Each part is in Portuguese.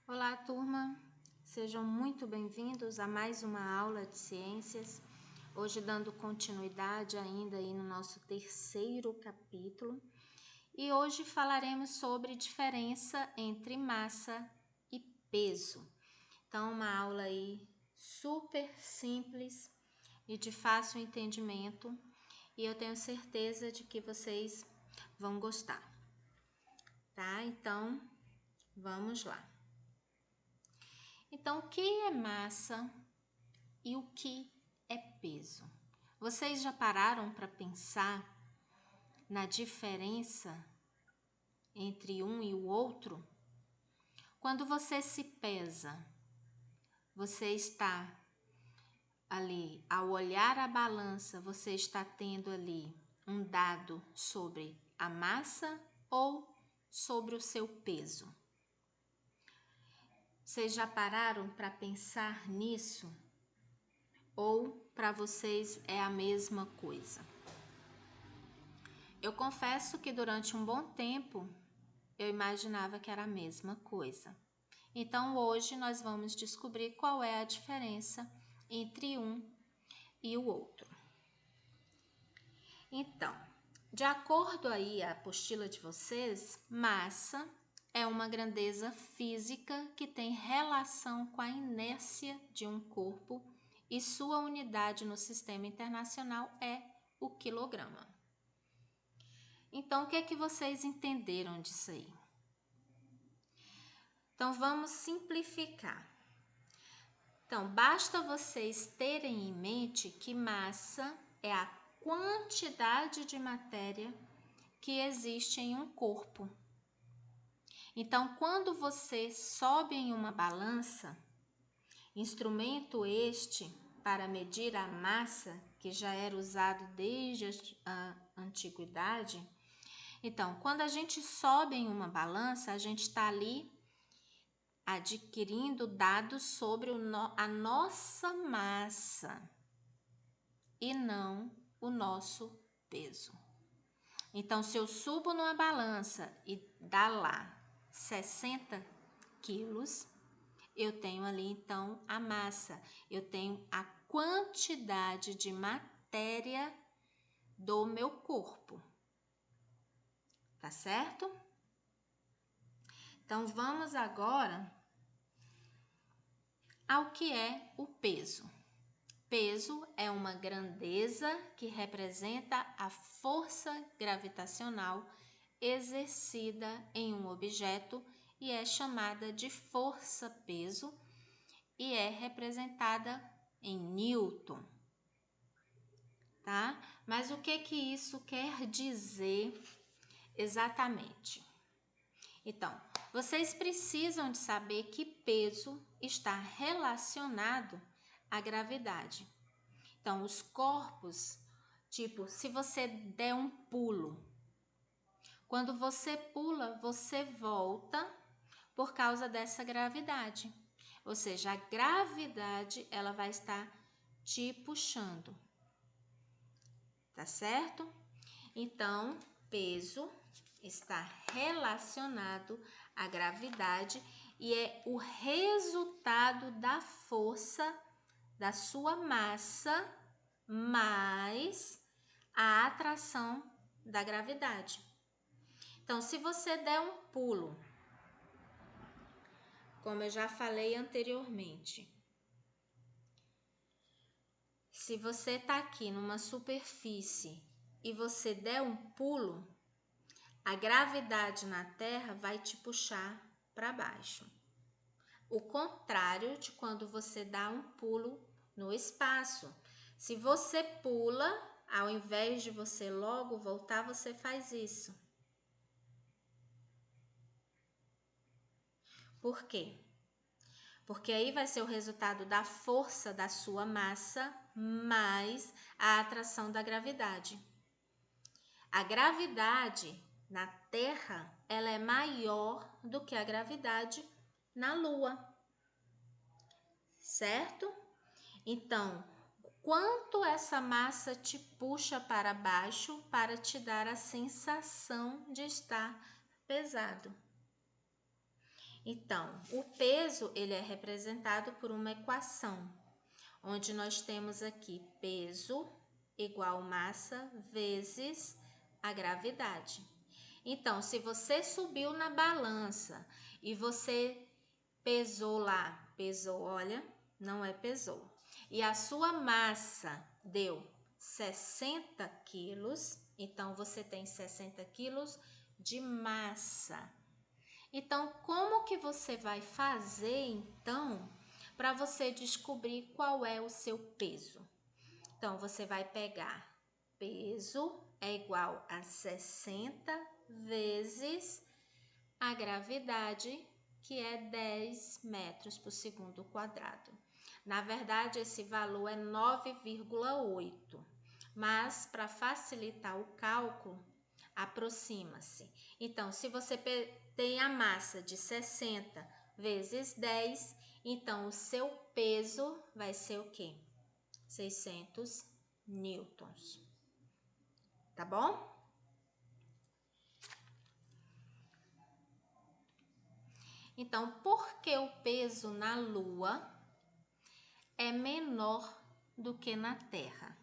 Olá, turma! Sejam muito bem-vindos a mais uma aula de ciências. Hoje dando continuidade ainda aí no nosso terceiro capítulo. E hoje falaremos sobre diferença entre massa e peso. Então, uma aula aí super simples e de fácil entendimento. E eu tenho certeza de que vocês vão gostar. Tá? Então, vamos lá. Então, o que é massa e o que é peso? Vocês já pararam para pensar na diferença entre um e o outro? Quando você se pesa, você está ali, ao olhar a balança, você está tendo ali um dado sobre a massa ou sobre o seu peso? Vocês já pararam para pensar nisso? Ou para vocês é a mesma coisa? Eu confesso que durante um bom tempo eu imaginava que era a mesma coisa. Então hoje nós vamos descobrir qual é a diferença entre um e o outro. Então, de acordo aí a apostila de vocês, massa é uma grandeza física que tem relação com a inércia de um corpo e sua unidade no sistema internacional é o quilograma. Então, o que é que vocês entenderam disso aí? Então, vamos simplificar. Então, basta vocês terem em mente que massa é a quantidade de matéria que existe em um corpo. Então, quando você sobe em uma balança, instrumento este para medir a massa, que já era usado desde a antiguidade, então, quando a gente sobe em uma balança, a gente está ali adquirindo dados sobre a nossa massa e não o nosso peso. Então, se eu subo numa balança e dá lá 60 quilos, eu tenho ali então a massa, eu tenho a quantidade de matéria do meu corpo. Tá certo? Então, vamos agora ao que é o peso. Peso é uma grandeza que representa a força gravitacional exercida em um objeto e é chamada de força-peso e é representada em Newton, tá? Mas o que isso quer dizer exatamente? Então, vocês precisam de saber que peso está relacionado à gravidade. Então, os corpos, tipo, se você der um pulo, quando você pula, você volta por causa dessa gravidade. Ou seja, a gravidade, ela vai estar te puxando. Tá certo? Então, peso está relacionado à gravidade e é o resultado da força da sua massa mais a atração da gravidade. Então, se você der um pulo, como eu já falei anteriormente, se você está aqui numa superfície e você der um pulo, a gravidade na Terra vai te puxar para baixo. O contrário de quando você dá um pulo no espaço. Se você pula, ao invés de você logo voltar, você faz isso. Por quê? Porque aí vai ser o resultado da força da sua massa mais a atração da gravidade. A gravidade na Terra, ela é maior do que a gravidade na Lua. Certo? Então, quanto essa massa te puxa para baixo para te dar a sensação de estar pesado. Então, o peso ele é representado por uma equação, onde nós temos aqui peso igual massa vezes a gravidade. Então, se você subiu na balança e você pesou lá, olha, não é pesou, e a sua massa deu 60 quilos, então você tem 60 quilos de massa. Então, como que você vai fazer, então, para você descobrir qual é o seu peso? Então, você vai pegar peso é igual a 60 vezes a gravidade, que é 10 metros por segundo quadrado. Na verdade, esse valor é 9,8, mas para facilitar o cálculo, aproxima-se. Então, se você tem a massa de 60 vezes 10, então o seu peso vai ser o quê? 600 newtons. Tá bom? Então, por que o peso na Lua é menor do que na Terra?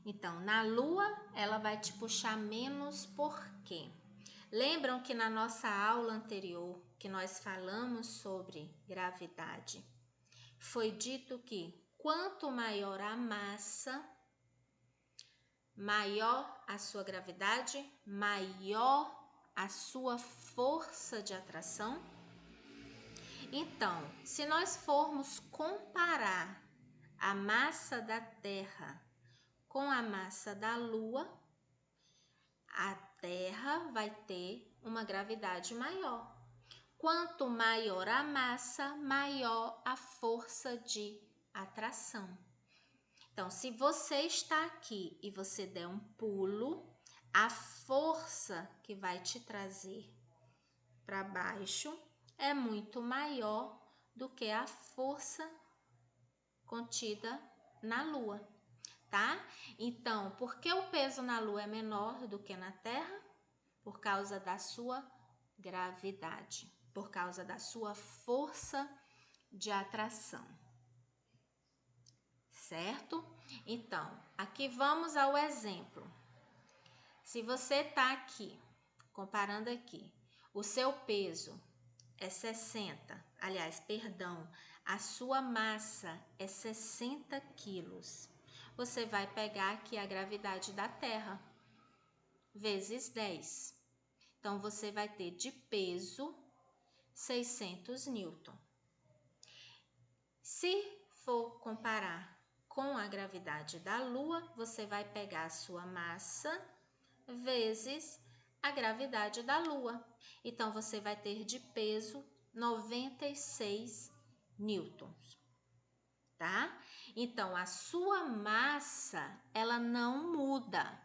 Então, na Lua, ela vai te puxar menos por quê? Lembram que na nossa aula anterior, que nós falamos sobre gravidade, foi dito que quanto maior a massa, maior a sua gravidade, maior a sua força de atração? Então, se nós formos comparar a massa da Terra com a massa da Lua, a Terra vai ter uma gravidade maior. Quanto maior a massa, maior a força de atração. Então, se você está aqui e você der um pulo, a força que vai te trazer para baixo é muito maior do que a força contida na Lua, tá? Então, por que o peso na Lua é menor do que na Terra? Por causa da sua gravidade, por causa da sua força de atração, certo? Então, aqui vamos ao exemplo. Se você está aqui, comparando aqui, o seu peso é 60, aliás, perdão, a sua massa é 60 quilos. Você vai pegar aqui a gravidade da Terra, vezes 10. Então, você vai ter de peso 600 newton. Se for comparar com a gravidade da Lua, você vai pegar a sua massa vezes a gravidade da Lua. Então, você vai ter de peso 96 newtons, tá? Então, a sua massa, ela não muda.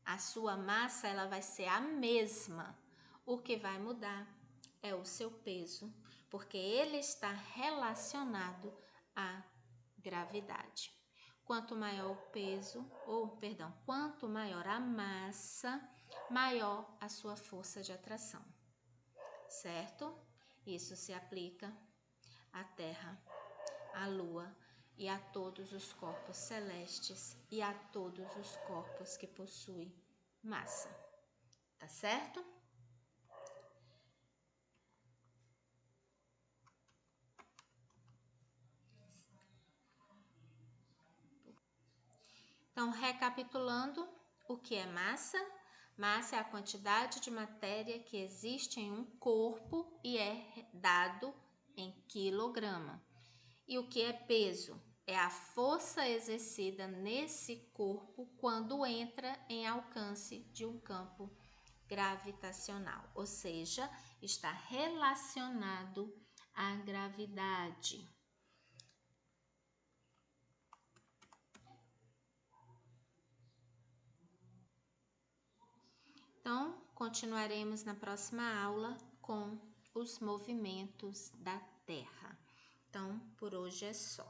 A sua massa, ela vai ser a mesma. O que vai mudar é o seu peso, porque ele está relacionado à gravidade. Quanto maior o peso, quanto maior a massa, maior a sua força de atração, certo? Isso se aplica à Terra, à Lua e a todos os corpos celestes e a todos os corpos que possuem massa, tá certo? Então, recapitulando, o que é massa? Massa é a quantidade de matéria que existe em um corpo e é dado em quilograma. E o que é peso? É a força exercida nesse corpo quando entra em alcance de um campo gravitacional, ou seja, está relacionado à gravidade. Então, continuaremos na próxima aula com os movimentos da Terra. Então, por hoje é só.